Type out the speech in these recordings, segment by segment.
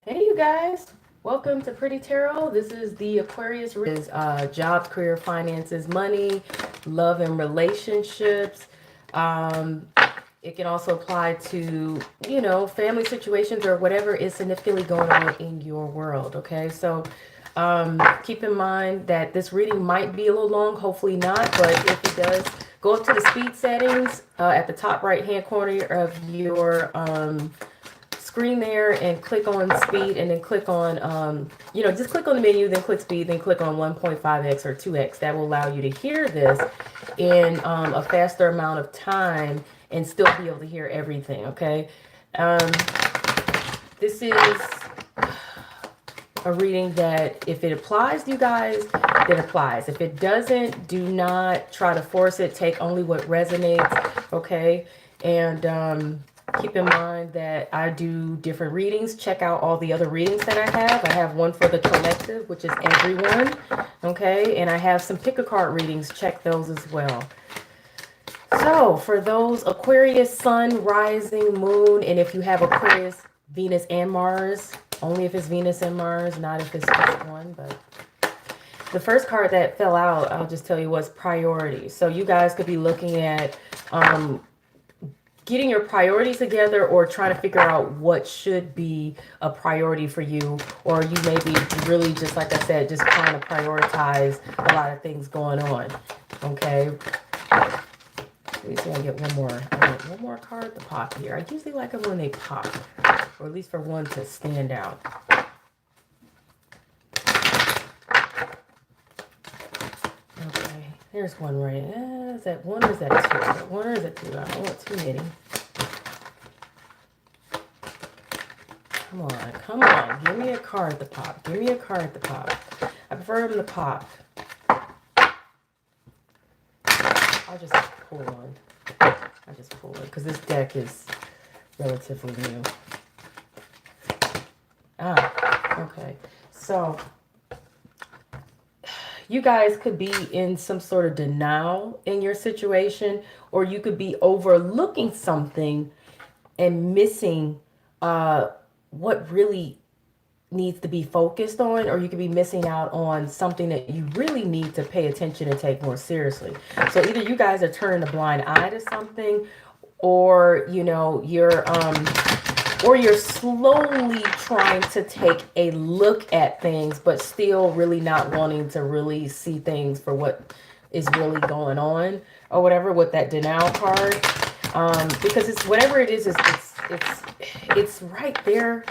Hey, you guys. Welcome to Pretty Tarot. This is the Aquarius is jobs, career, finances, money, love, and relationships. Um, it can also apply to, family situations or whatever is significantly going on in your world. Okay, so keep in mind that this reading might be a little long, hopefully not, but if it does, go up to the speed settings at the top right hand corner of your screen there and click on speed, and then click on just click on the menu, then click speed, then click on 1.5x or 2x. That will allow you to hear this in a faster amount of time and still be able to hear everything. Okay, um, this is a reading that if it applies to you guys, then applies. If it doesn't, do not try to force it. Take only what resonates. Okay, and keep in mind that I do different readings. Check out all the other readings that I have. I have one for the collective, which is everyone. Okay, and I have some pick a card readings. Check those as well. So for those Aquarius, Sun, Rising, Moon, and if you have Aquarius, Venus, and Mars, only if it's Venus and Mars, not if it's just one. But the first card that fell out, I'll just tell you, was priority. So you guys could be looking at getting your priorities together, or trying to figure out what should be a priority for you, or you may be really, just like I said, just trying to prioritize a lot of things going on. Okay, at least I get one more. I want one more card to pop here. I usually like them when they pop, or at least for one to stand out. Okay, there's one right. Is that one or is that two? Is that one or is that two? I don't want too many. Come on. Give me a card to pop. Give me a card to pop. I prefer them to pop. I'll just pull one. I just pull it because this deck is relatively new. Okay. So you guys could be in some sort of denial in your situation, or you could be overlooking something and missing what really needs to be focused on, or you could be missing out on something that you really need to pay attention and take more seriously. So either you guys are turning a blind eye to something, or you're slowly trying to take a look at things, but still really not wanting to really see things for what is really going on, or whatever, with that denial card. Because it's whatever it is, it's right there,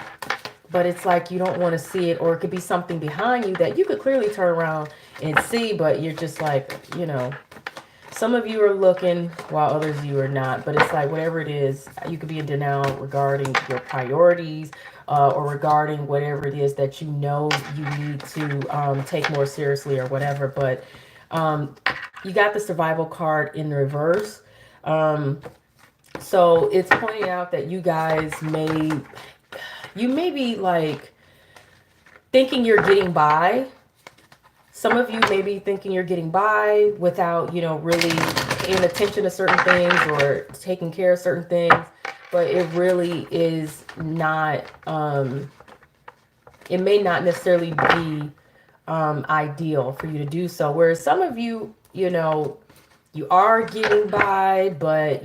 but it's like you don't want to see it, or it could be something behind you that you could clearly turn around and see, but you're just like, some of you are looking while others of you are not. But it's like whatever it is, you could be in denial regarding your priorities, or regarding whatever it is that you need to take more seriously, or whatever. But you got the survival card in reverse. So it's pointing out that you guys may be like thinking you're getting by. Some of you may be thinking you're getting by without, really paying attention to certain things or taking care of certain things. But it really is not, it may not necessarily be ideal for you to do so. Whereas some of you, you are getting by, but,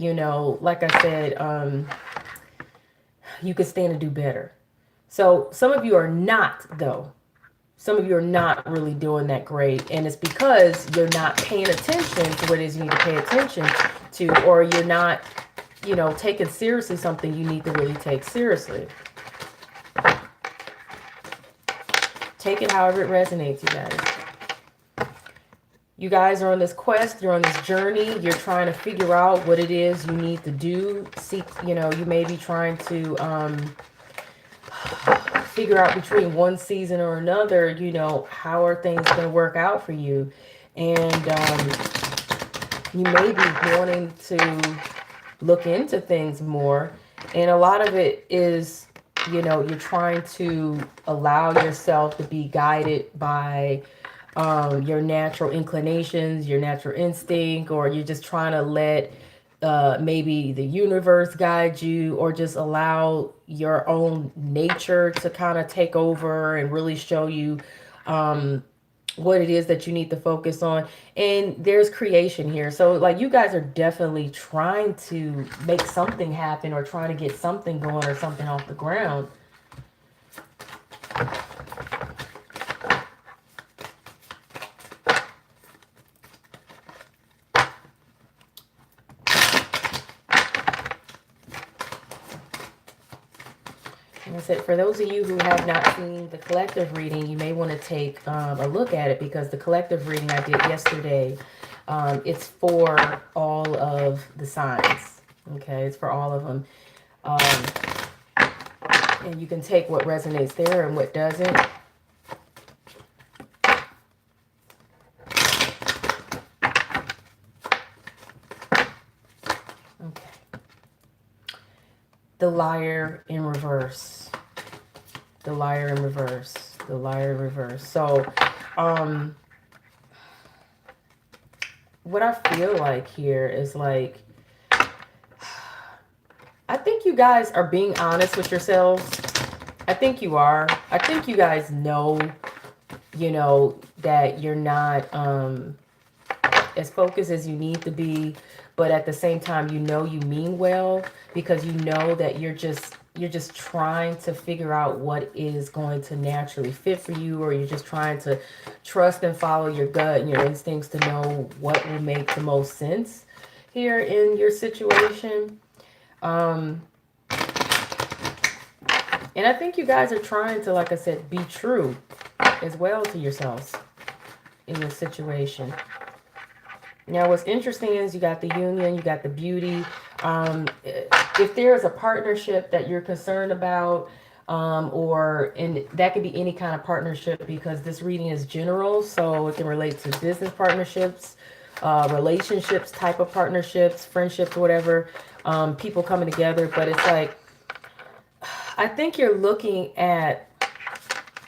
like I said, you could stand to do better. So some of you are not, though. Some of you are not really doing that great, and it's because you're not paying attention to what it is you need to pay attention to, or you're not, taking seriously something you need to really take seriously. Take it however it resonates, you guys. You guys are on this quest, you're on this journey, you're trying to figure out what it is you need to do. Seek, you may be trying to figure out between one season or another, how are things going to work out for you. And you may be wanting to look into things more. And a lot of it is, you're trying to allow yourself to be guided by your natural inclinations, your natural instinct, or you're just trying to let maybe the universe guide you, or just allow your own nature to kind of take over and really show you what it is that you need to focus on. And there's creation here. So like you guys are definitely trying to make something happen, or trying to get something going, or something off the ground. Like I said, for those of you who have not seen the collective reading, you may want to take a look at it, because the collective reading I did yesterday, it's for all of the signs. Okay, it's for all of them. And you can take what resonates there and what doesn't. Okay. The Liar in reverse. The Liar in reverse. The Liar in reverse. So, what I feel like here is like, I think you guys are being honest with yourselves. I think you are. I think you guys know, you know, that you're not as focused as you need to be, but at the same time, you know you mean well, because you know that you're just trying to figure out what is going to naturally fit for you, or you're just trying to trust and follow your gut and your instincts to know what will make the most sense here in your situation. And I think you guys are trying to, like I said, be true as well to yourselves in this situation. Now, what's interesting is you got the union, you got the beauty. If there is a partnership that you're concerned about, and that could be any kind of partnership, because this reading is general, so it can relate to business partnerships, relationships, type of partnerships, friendships, whatever, people coming together. But it's like, I think you're looking at,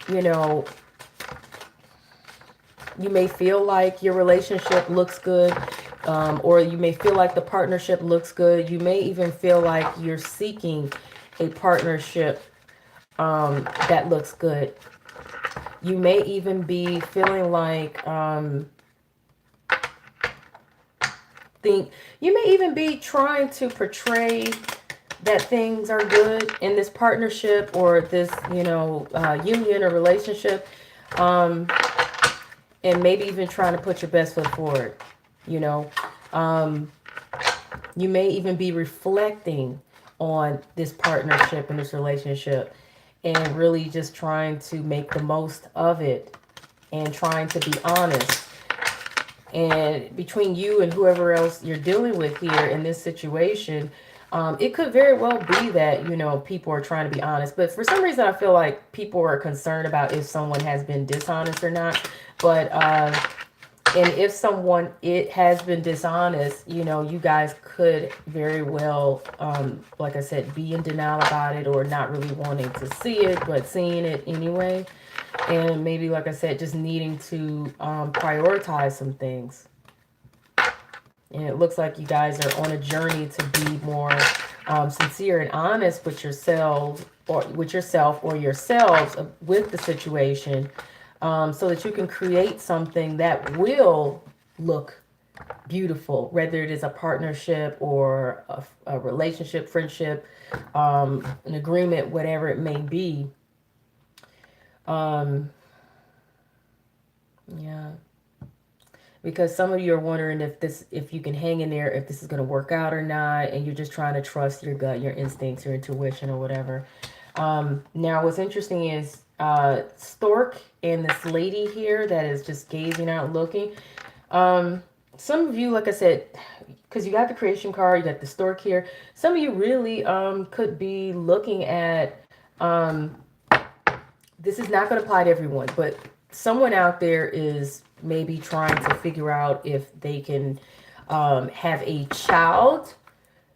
you know, you may feel like your relationship looks good, or you may feel like the partnership looks good. You may even feel like you're seeking a partnership that looks good. You may even be feeling like, you may even be trying to portray that things are good in this partnership, or this, you know, union or relationship. And maybe even trying to put your best foot forward, you know. You may even be reflecting on this partnership and this relationship, and really just trying to make the most of it, and trying to be honest. And between you and whoever else you're dealing with here in this situation, it could very well be that, you know, people are trying to be honest. But for some reason, I feel like people are concerned about if someone has been dishonest or not. But, and if it has been dishonest, you know, you guys could very well, like I said, be in denial about it, or not really wanting to see it, but seeing it anyway. And maybe, like I said, just needing to prioritize some things. And it looks like you guys are on a journey to be more sincere and honest with yourselves, or yourselves with the situation, so that you can create something that will look beautiful, whether it is a partnership or a relationship, friendship, an agreement, whatever it may be. Yeah. Because some of you are wondering if you can hang in there, if this is going to work out or not, and you're just trying to trust your gut, your instincts, your intuition, or whatever. Now, what's interesting is Stork and this lady here that is just gazing out, looking. Some of you, like I said, because you got the creation card, you got the Stork here. Some of you really could be looking at, this is not going to apply to everyone, but someone out there is maybe trying to figure out if they can have a child,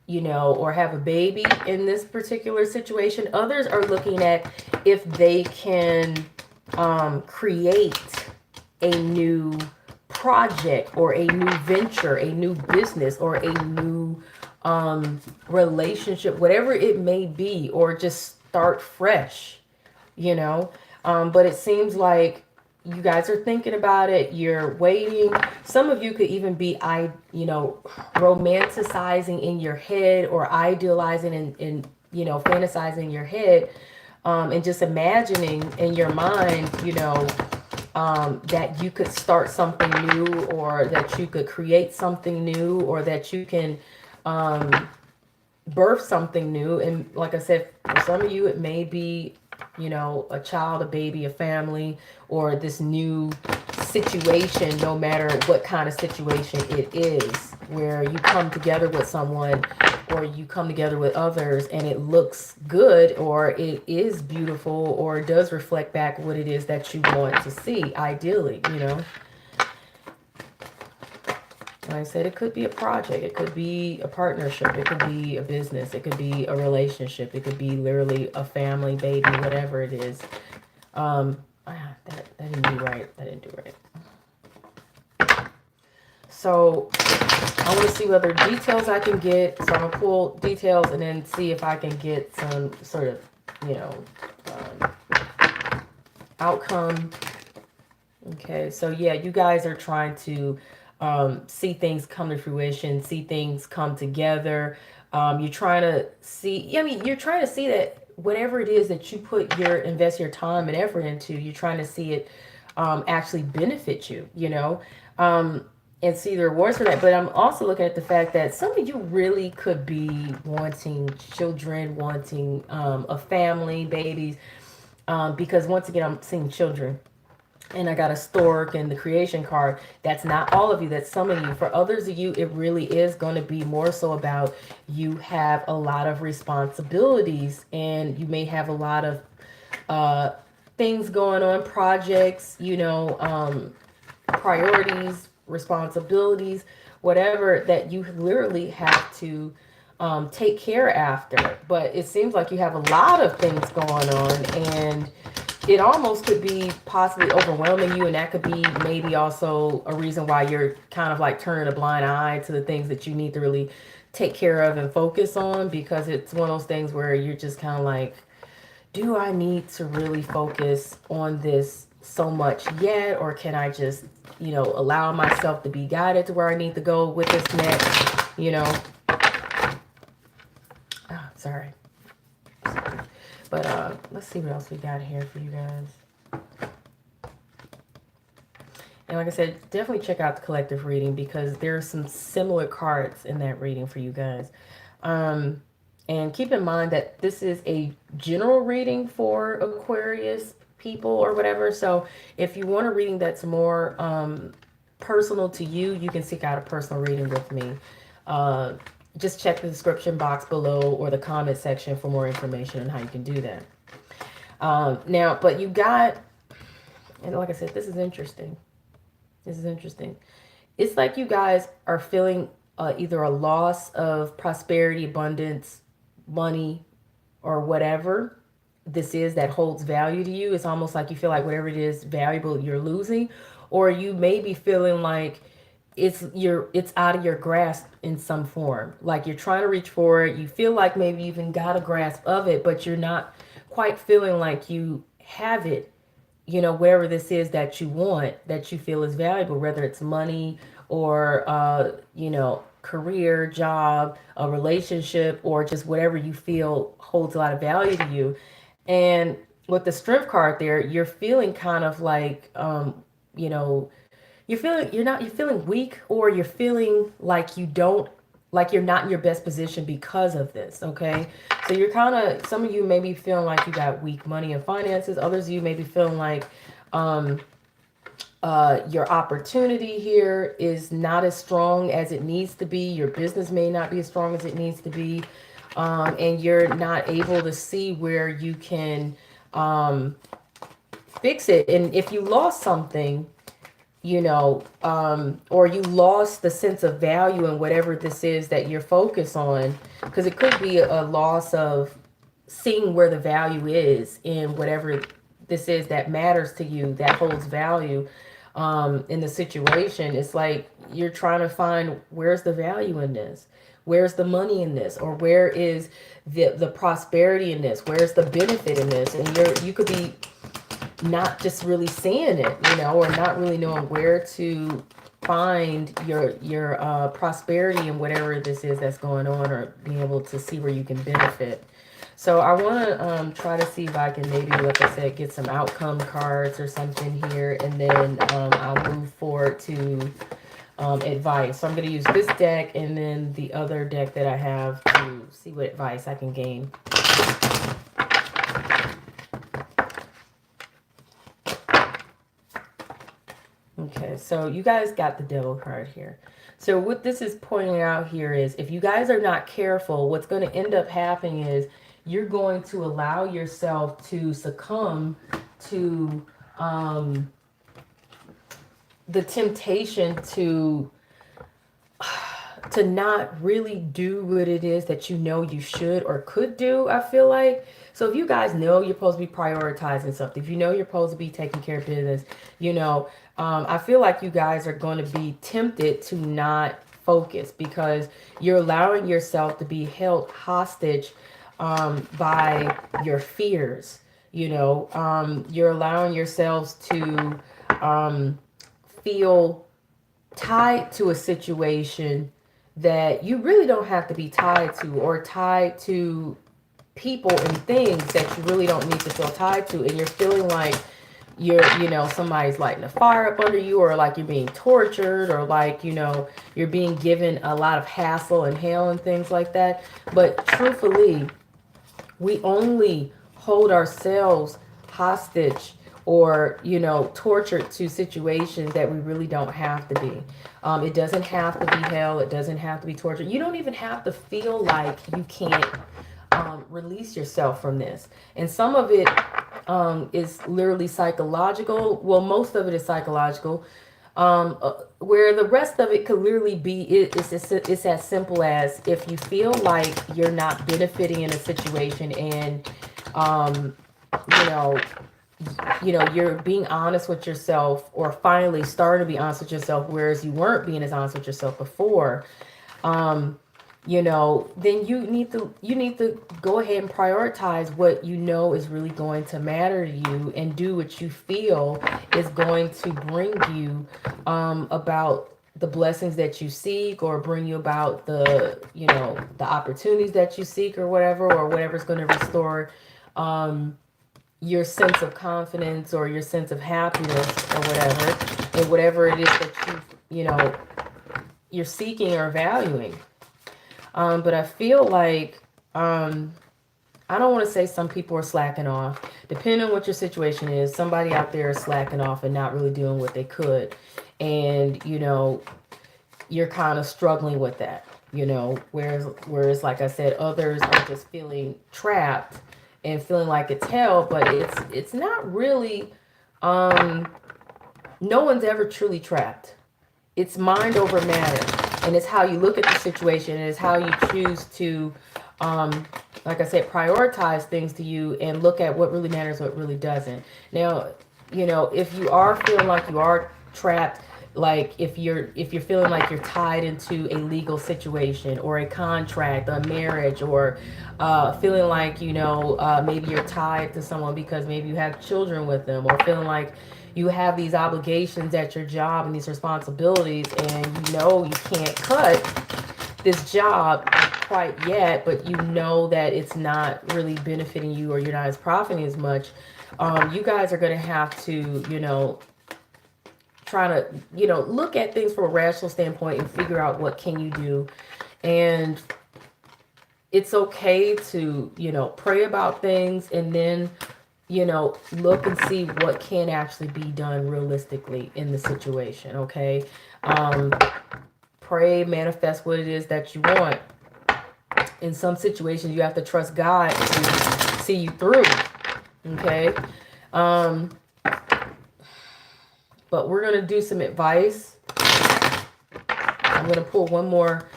you know, or have a baby in this particular situation. Others are looking at if they can create a new project, or a new venture, a new business, or a new relationship, whatever it may be, or just start fresh, you know. But it seems like you guys are thinking about it, you're waiting. Some of you could even be, romanticizing in your head, or idealizing and fantasizing in your head, and just imagining in your mind, that you could start something new, or that you could create something new, or that you can birth something new. And like I said, for some of you, it may be, a child, a baby, a family, or this new situation, no matter what kind of situation it is, where you come together with someone, or you come together with others, and it looks good, or it is beautiful, or does reflect back what it is that you want to see, ideally, Like I said, it could be a project, it could be a partnership, it could be a business, it could be a relationship, it could be literally a family, baby, whatever it is. That didn't do right. That didn't do right. So I want to see what other details I can get. So I'm going to pull details and then see if I can get some sort of, outcome. Okay, so yeah, you guys are trying to see things come to fruition, see things come together. You're trying to see, you're trying to see that whatever it is that you invest your time and effort into, you're trying to see it actually benefit you, and see the rewards for that. But I'm also looking at the fact that some of you really could be wanting children, wanting a family, babies, because once again, I'm seeing children. And I got a stork and the creation card. That's not all of you. That's some of you. For others of you, it really is going to be more so about you have a lot of responsibilities, and you may have a lot of things going on, projects, priorities, responsibilities, whatever, that you literally have to take care after. But it seems like you have a lot of things going on, and it almost could be possibly overwhelming you, and that could be maybe also a reason why you're kind of like turning a blind eye to the things that you need to really take care of and focus on, because it's one of those things where you're just kind of like, do I need to really focus on this so much yet, or can I just, allow myself to be guided to where I need to go with this next, Oh, sorry. But let's see what else we got here for you guys. And like I said, definitely check out the collective reading, because there are some similar cards in that reading for you guys. And keep in mind that this is a general reading for Aquarius people or whatever. So if you want a reading that's more personal to you, you can seek out a personal reading with me. Just check the description box below or the comment section for more information on how you can do that. Now, but you got, and like I said, this is interesting. This is interesting. It's like you guys are feeling either a loss of prosperity, abundance, money, or whatever this is that holds value to you. It's almost like you feel like whatever it is valuable, you're losing, or you may be feeling like it's out of your grasp in some form. Like you're trying to reach for it. You feel like maybe you even got a grasp of it, but you're not quite feeling like you have it, wherever this is that you want, that you feel is valuable, whether it's money or, career, job, a relationship, or just whatever you feel holds a lot of value to you. And with the Strength card there, you're feeling kind of like, you're feeling weak, or you're feeling like you're not in your best position because of this. Okay. So you're some of you may be feeling like you got weak money and finances. Others of you may be feeling like, your opportunity here is not as strong as it needs to be. Your business may not be as strong as it needs to be. And you're not able to see where you can, fix it. And if you lost something, or you lost the sense of value in whatever this is that you're focused on, because it could be a loss of seeing where the value is in whatever this is that matters to you, that holds value in the situation. It's like you're trying to find, where's the value in this? Where's the money in this? Or where is the prosperity in this? Where's the benefit in this? And you could be not just really seeing it, you know, or not really knowing where to find your prosperity in whatever this is that's going on, or being able to see where you can benefit. So I want to try to see if I can maybe, like I said, get some outcome cards or something here, and then I'll move forward to advice. So I'm going to use this deck and then the other deck that I have to see what advice I can gain. Okay, so you guys got the Devil card here. So what this is pointing out here is, if you guys are not careful, what's going to end up happening is you're going to allow yourself to succumb to the temptation to not really do what it is that you know you should or could do, I feel like. So if you guys know you're supposed to be prioritizing something, if you know you're supposed to be taking care of business, you know, I feel like you guys are going to be tempted to not focus, because you're allowing yourself to be held hostage by your fears. You know, you're allowing yourselves to feel tied to a situation that you really don't have to be tied to, or tied to people and things that you really don't need to feel tied to. And you're feeling like you know, somebody's lighting a fire up under you, or like you're being tortured, or like, you know, you're being given a lot of hassle and hell and things like that. But truthfully, we only hold ourselves hostage or, you know, tortured to situations that we really don't have to be. It doesn't have to be hell. It doesn't have to be torture. You don't even have to feel like you can't release yourself from this. And some of it is literally psychological. Well, most of it is psychological. Where the rest of it could literally be, it's as simple as, if you feel like you're not benefiting in a situation, and you know, you're being honest with yourself, or finally starting to be honest with yourself, whereas you weren't being as honest with yourself before, you know, then you need to go ahead and prioritize what you know is really going to matter to you, and do what you feel is going to bring you about the blessings that you seek, or bring you about the, you know, the opportunities that you seek, or whatever's going to restore your sense of confidence, or your sense of happiness, or whatever, and whatever it is that you know, you're seeking or valuing. But I feel like, I don't want to say some people are slacking off. Depending on what your situation is, somebody out there is slacking off and not really doing what they could. And, you know, you're kind of struggling with that, you know, whereas, like I said, others are just feeling trapped and feeling like it's hell, but it's not really, no one's ever truly trapped. It's mind over matter, and it's how you look at the situation, and it's how you choose to, like I said, prioritize things to you, and look at what really matters, what really doesn't. Now, you know, if you are feeling like you are trapped, like if you're feeling like you're tied into a legal situation, or a contract, a marriage, or feeling like, you know, maybe you're tied to someone because maybe you have children with them, or feeling like you have these obligations at your job and these responsibilities, and you know you can't cut this job quite yet, but you know that it's not really benefiting you, or you're not as profiting as much. You guys are going to have to, you know, try to, you know, look at things from a rational standpoint and figure out what can you do. And it's okay to, you know, pray about things, and then, you know, look and see what can actually be done realistically in the situation. Okay. Pray, manifest what it is that you want. In some situations, you have to trust God to see you through. Okay. But we're going to do some advice. I'm going to pull one more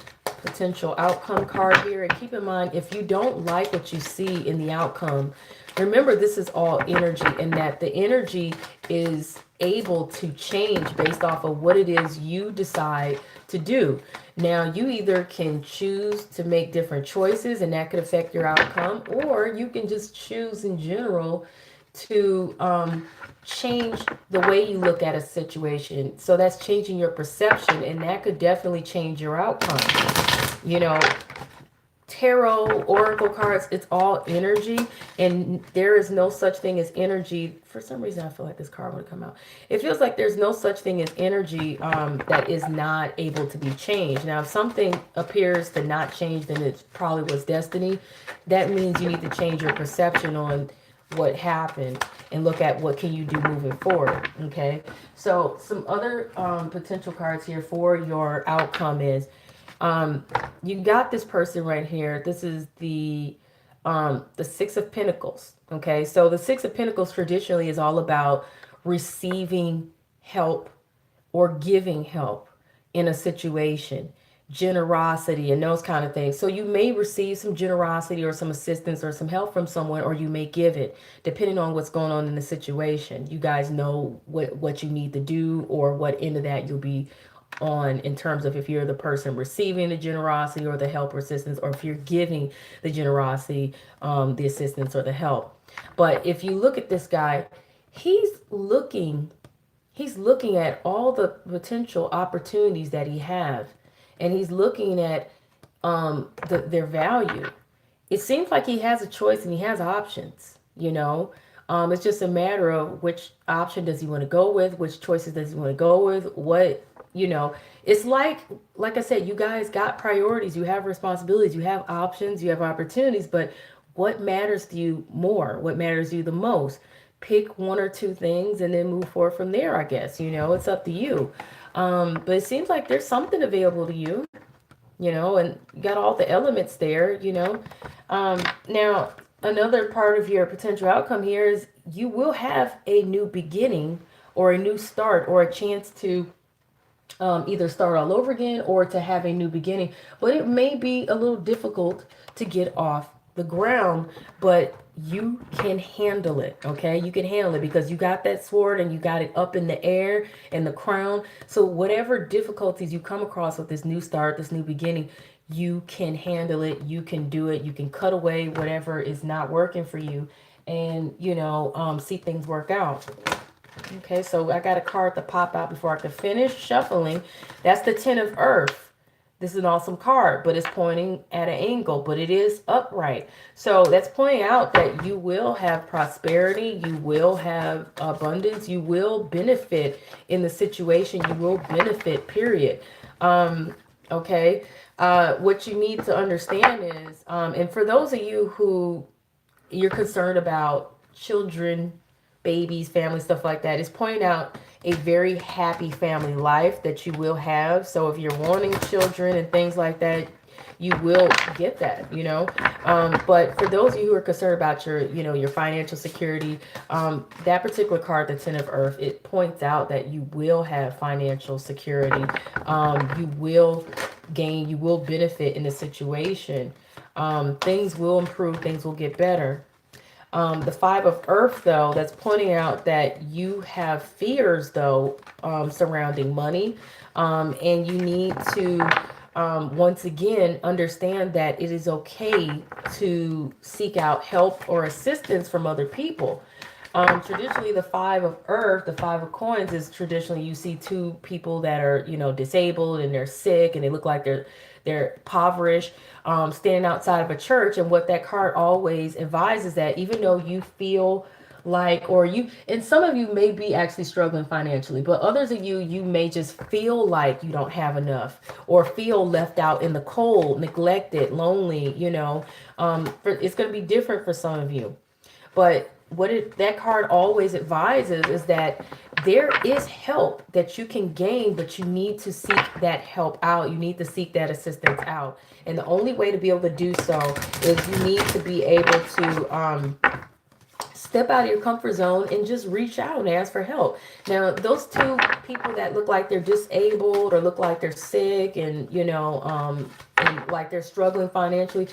potential outcome card here. And keep in mind, if you don't like what you see in the outcome, Remember, this is all energy, and that the energy is able to change based off of what it is you decide to do. Now, you either can choose to make different choices, and that could affect your outcome, or you can just choose in general to change the way you look at a situation. So that's changing your perception, and that could definitely change your outcome. You know, tarot, oracle cards, it's all energy, and there is no such thing as energy. For some reason, I feel like this card would come out. It feels like there's no such thing as energy that is not able to be changed. Now, if something appears to not change, then it probably was destiny. That means you need to change your perception on what happened and look at what can you do moving forward. Okay, so some other potential cards here for your outcome is you got this person right here. This is the Six of Pentacles. Okay, so the Six of Pentacles traditionally is all about receiving help or giving help in a situation, generosity and those kind of things. So you may receive some generosity or some assistance or some help from someone, or you may give it depending on what's going on in the situation. You guys know what you need to do, or what end of that you'll be on, in terms of if you're the person receiving the generosity or the help or assistance, or if you're giving the generosity, the assistance or the help. But if you look at this guy, he's looking at all the potential opportunities that he have, and he's looking at their value. It seems like he has a choice and he has options, you know. It's just a matter of which option does he want to go with, which choices does he want to go with, what, you know. It's like I said, you guys got priorities, you have responsibilities, you have options, you have opportunities, but what matters to you more? What matters to you the most? Pick one or two things and then move forward from there, I guess. You know, it's up to you. But it seems like there's something available to you, you know, and you got all the elements there, you know. Now, another part of your potential outcome here is you will have a new beginning, or a new start, or a chance to either start all over again or to have a new beginning. But it may be a little difficult to get off the ground, but you can handle it. Okay, you can handle it because you got that sword and you got it up in the air and the crown. So whatever difficulties you come across with this new start, this new beginning, you can handle it, you can do it, you can cut away whatever is not working for you, and you know, see things work out. Okay, so I got a card to pop out before I can finish shuffling. That's the Ten of Earth. This is an awesome card, but it's pointing at an angle, but it is upright. So that's pointing out that you will have prosperity, you will have abundance, you will benefit in the situation, you will benefit, period. Okay, what you need to understand is, and for those of you who you're concerned about children, babies, family, stuff like that, is pointing out a very happy family life that you will have. So if you're wanting children and things like that, you will get that, you know. But for those of you who are concerned about your, you know, your financial security, that particular card, the Ten of Earth, it points out that you will have financial security. You will gain, you will benefit in the situation. Things will improve, things will get better. The Five of Earth, though, that's pointing out that you have fears, though, surrounding money. And you need to, once again, understand that it is okay to seek out help or assistance from other people. Traditionally, the Five of Earth, the Five of Coins, is traditionally you see two people that are, you know, disabled and they're sick and they look like they're impoverished, standing outside of a church. And what that card always advises, that even though you feel like, or you, and some of you may be actually struggling financially, but others of you may just feel like you don't have enough, or feel left out in the cold, neglected, lonely, you know. It's going to be different for some of you. But that card always advises is that there is help that you can gain, but you need to seek that help out. You need to seek that assistance out. And the only way to be able to do so is you need to be able to step out of your comfort zone and just reach out and ask for help. Now, those two people that look like they're disabled or look like they're sick and, you know, and like they're struggling financially,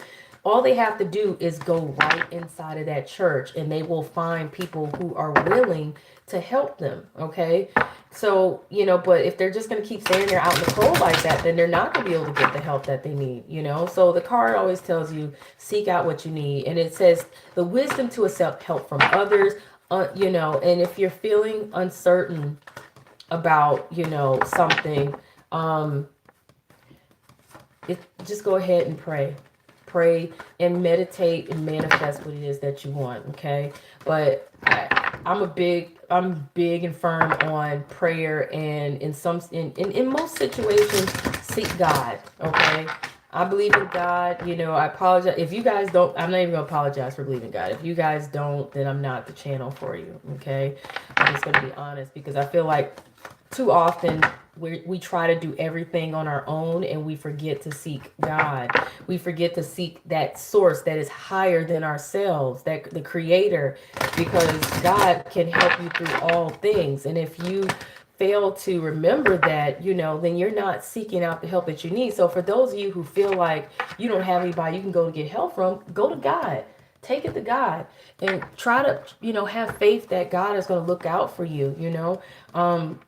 All they have to do is go right inside of that church, and they will find people who are willing to help them. Okay. So, but if they're just going to keep staying there out in the cold like that, then they're not going to be able to get the help that they need. So the card always tells you, seek out what you need. And it says the wisdom to accept help from others, and if you're feeling uncertain about, something, just go ahead and pray and meditate and manifest what it is that you want. Okay. But I'm big and firm on prayer, and in most situations, seek God. Okay. I believe in God. I apologize if you guys don't. I'm not even gonna apologize for believing God. If you guys don't, then I'm not the channel for you. Okay. I'm just gonna be honest, because I feel like too often we try to do everything on our own, and we forget to seek God. We forget to seek that source that is higher than ourselves, that the creator, because God can help you through all things. And if you fail to remember that, then you're not seeking out the help that you need. So for those of you who feel like you don't have anybody you can go to get help from, go to God. Take it to God and try to, have faith that God is going to look out for you,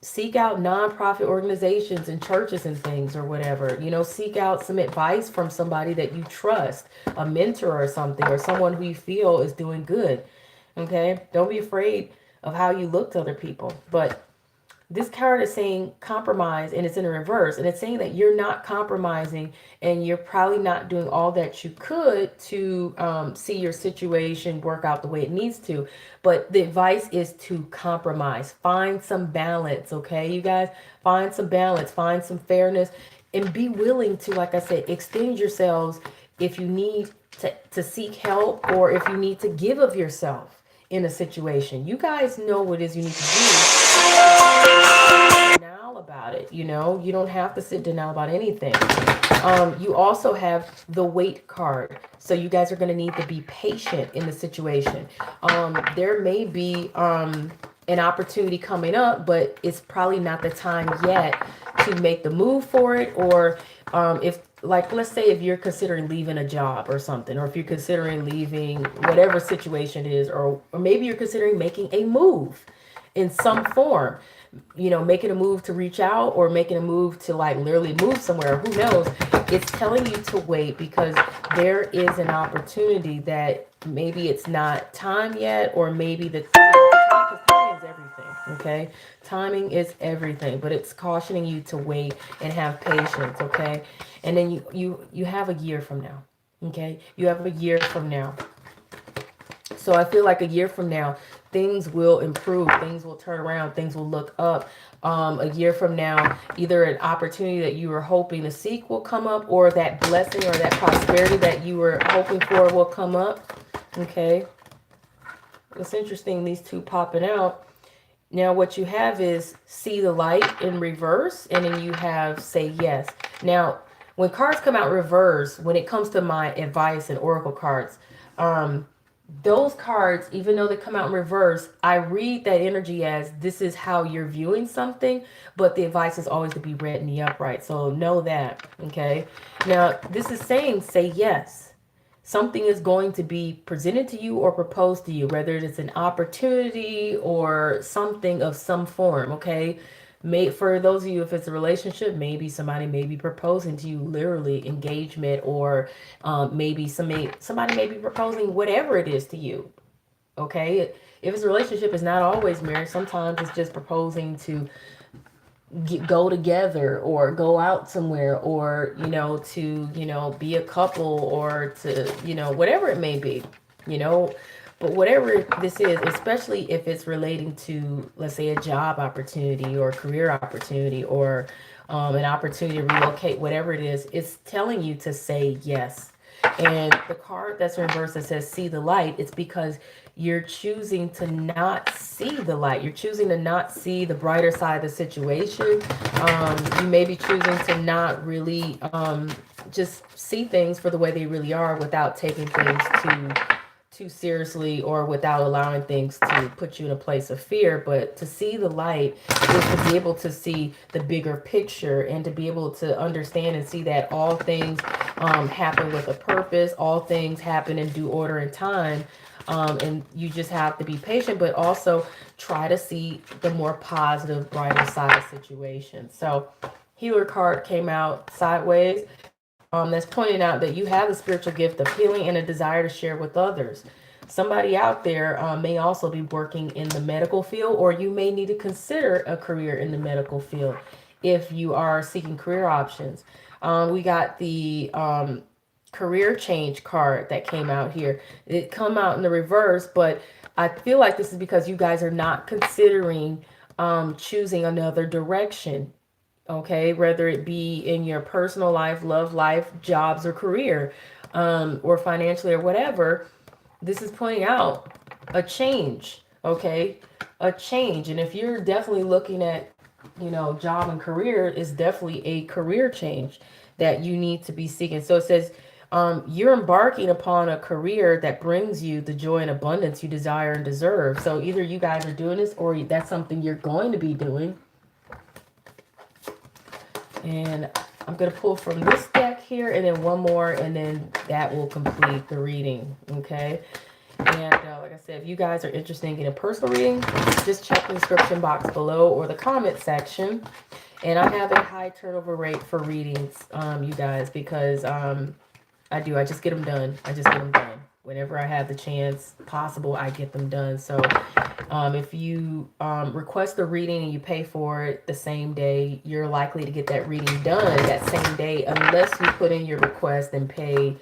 seek out nonprofit organizations and churches and things or whatever, seek out some advice from somebody that you trust, a mentor or something, or someone who you feel is doing good. Okay. Don't be afraid of how you look to other people. But this card is saying compromise, and it's in reverse, and it's saying that you're not compromising, and you're probably not doing all that you could to see your situation work out the way it needs to. But the advice is to compromise. Find some balance. Okay, you guys, find some balance, find some fairness, and be willing to, like I said, extend yourselves if you need to seek help, or if you need to give of yourself in a situation. You guys know what it is you need to do. Denial about it. You don't have to sit denial about anything. You also have the wait card. So you guys are going to need to be patient in the situation. There may be an opportunity coming up, but it's probably not the time yet to make the move for it. Or if, like, let's say if you're considering leaving a job or something, or if you're considering leaving whatever situation it is, or maybe you're considering making a move in some form, making a move to reach out, or making a move to like literally move somewhere, who knows. It's telling you to wait, because there is an opportunity that maybe it's not time yet, or maybe the timing is everything. Okay, timing is everything, but it's cautioning you to wait and have patience. Okay, and then you have a year from now. Okay, you have a year from now. So I feel like a year from now, things will improve, things will turn around, things will look up. A year from now, either an opportunity that you were hoping to seek will come up, or that blessing or that prosperity that you were hoping for will come up. Okay. It's interesting, these two popping out. Now what you have is see the light in reverse, and then you have say yes. Now, when cards come out reverse, when it comes to my advice and oracle cards, those cards, even though they come out in reverse, I read that energy as this is how you're viewing something, but the advice is always to be read in the upright. So know that. Okay. Now this is saying say yes. Something is going to be presented to you or proposed to you, whether it's an opportunity or something of some form. Okay. For those of you, if it's a relationship, maybe somebody may be proposing to you, literally engagement, or maybe somebody may be proposing whatever it is to you. Okay, if it's a relationship, it's not always marriage. Sometimes it's just proposing to go together, or go out somewhere, or to be a couple, or to whatever it may be. But whatever this is, especially if it's relating to, let's say, a job opportunity or a career opportunity, or an opportunity to relocate, whatever it is, it's telling you to say yes. And the card that's reversed that says see the light, it's because you're choosing to not see the light. You're choosing to not see the brighter side of the situation. You may be choosing to not really just see things for the way they really are, without taking things too seriously, or without allowing things to put you in a place of fear. But to see the light is to be able to see the bigger picture, and to be able to understand and see that all things happen with a purpose. All things happen in due order and time. And you just have to be patient, but also try to see the more positive, brighter side of situations. So healer card came out sideways. That's pointing out that you have the spiritual gift of healing and a desire to share with others. Somebody out there may also be working in the medical field, or you may need to consider a career in the medical field if you are seeking career options. We got the career change card that came out here. It come out in the reverse, but I feel like this is because you guys are not considering choosing another direction. Okay, whether it be in your personal life, love life, jobs, or career, or financially, or whatever. This is pointing out a change. Okay, a change. And if you're definitely looking at, job and career, is definitely a career change that you need to be seeking. So it says you're embarking upon a career that brings you the joy and abundance you desire and deserve. So either you guys are doing this, or that's something you're going to be doing. And I'm going to pull from this deck here, and then one more, and then that will complete the reading. Okay. And like I said, if you guys are interested in getting a personal reading, just check the description box below or the comment section. And I have a high turnover rate for readings, you guys, because I just get them done. I just get them done. Whenever I have the chance possible, I get them done. So if you request a reading and you pay for it the same day, you're likely to get that reading done that same day, unless you put in your request and pay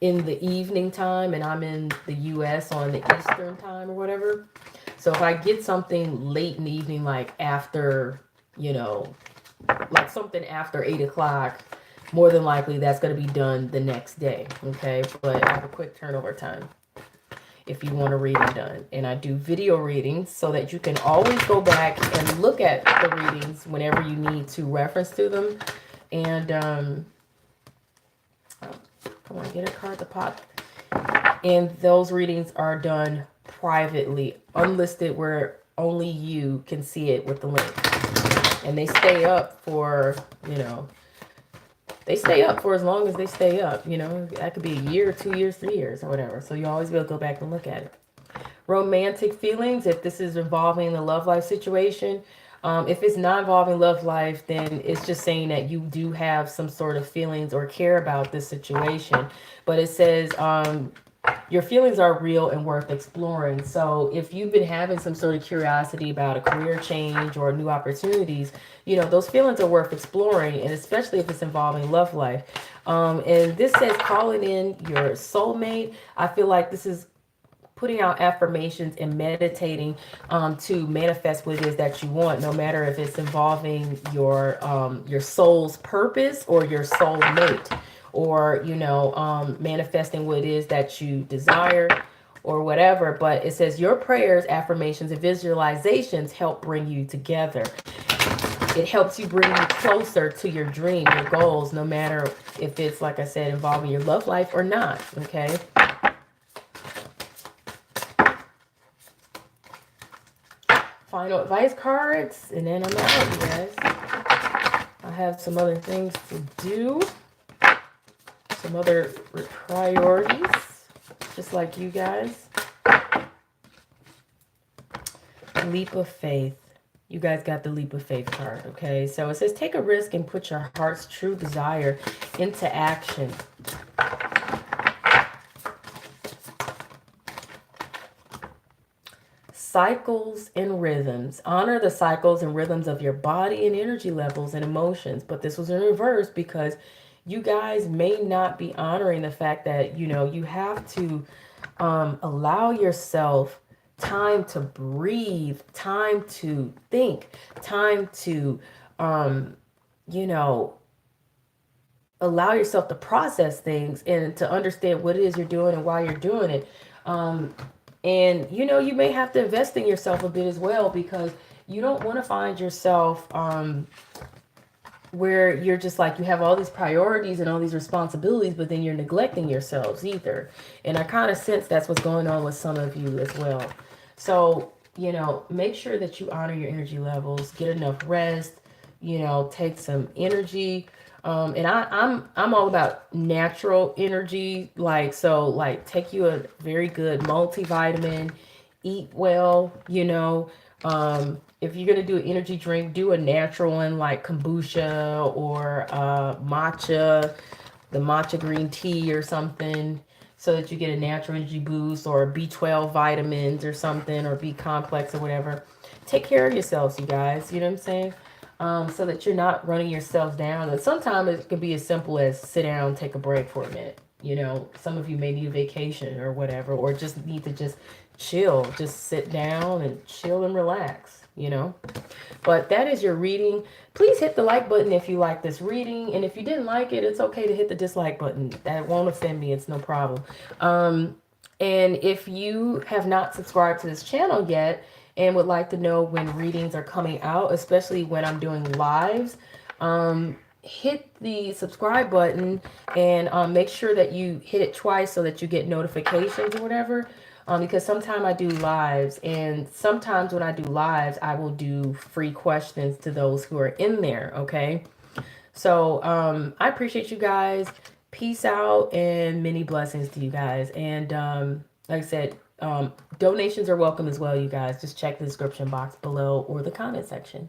in the evening time, and I'm in the US on the Eastern time or whatever. So if I get something late in the evening, like after, like something after 8 o'clock, more than likely that's going to be done the next day. Okay, but I have a quick turnover time if you want a reading done. And I do video readings so that you can always go back and look at the readings whenever you need to reference to them. And come on, get a card to pop. And those readings are done privately, unlisted, where only you can see it with the link. And they stay up for, they stay up for as long as they stay up. That could be a year, 2 years, 3 years, or whatever. So you always be able to go back and look at it. Romantic feelings, if this is involving the love life situation. If it's not involving love life, then it's just saying that you do have some sort of feelings or care about this situation. But it says your feelings are real and worth exploring. So if you've been having some sort of curiosity about a career change or new opportunities, those feelings are worth exploring, and especially if it's involving love life. And this says calling in your soulmate. I feel like this is putting out affirmations and meditating to manifest what it is that you want, no matter if it's involving your soul's purpose or your soul mate, or manifesting what it is that you desire or whatever. But it says your prayers, affirmations, and visualizations help bring you together. It helps you bring you closer to your dream, your goals, no matter if it's, like I said, involving your love life or not. Okay. Final advice cards, and then I'm out, you guys. I have some other things to do, some other priorities, just like you guys. Leap of faith. You guys got the leap of faith card, okay? So it says take a risk and put your heart's true desire into action. Cycles and rhythms. Honor the cycles and rhythms of your body and energy levels and emotions. But this was in reverse because you guys may not be honoring the fact that, you have to allow yourself time to breathe, time to think, time to, allow yourself to process things and to understand what it is you're doing and why you're doing it. And, you may have to invest in yourself a bit as well, because you don't want to find yourself where you're just like, you have all these priorities and all these responsibilities, but then you're neglecting yourselves either. And I kind of sense that's what's going on with some of you as well. So, make sure that you honor your energy levels, get enough rest, take some energy And I'm all about natural energy. Like, so like take you a very good multivitamin, eat well, you know. If you're gonna do an energy drink, do a natural one like kombucha or matcha, the matcha green tea or something, so that you get a natural energy boost, or B12 vitamins or something, or B complex or whatever. Take care of yourselves, you guys. You know what I'm saying? So that you're not running yourselves down. And sometimes it could be as simple as sit down, take a break for a minute. You know, some of you may need a vacation or whatever, or just need to just chill, just sit down and chill and relax, you know. But that is your reading. Please hit the like button if you like this reading. And if you didn't like it, it's okay to hit the dislike button. That won't offend me. It's no problem. And if you have not subscribed to this channel yet and would like to know when readings are coming out, especially when I'm doing lives, hit the subscribe button and make sure that you hit it twice so that you get notifications or whatever. Because sometimes I do lives, and sometimes when I do lives, I will do free questions to those who are in there. Okay. So I appreciate you guys. Peace out and many blessings to you guys. And like I said, donations are welcome as well, you guys. Just check the description box below or the comment section.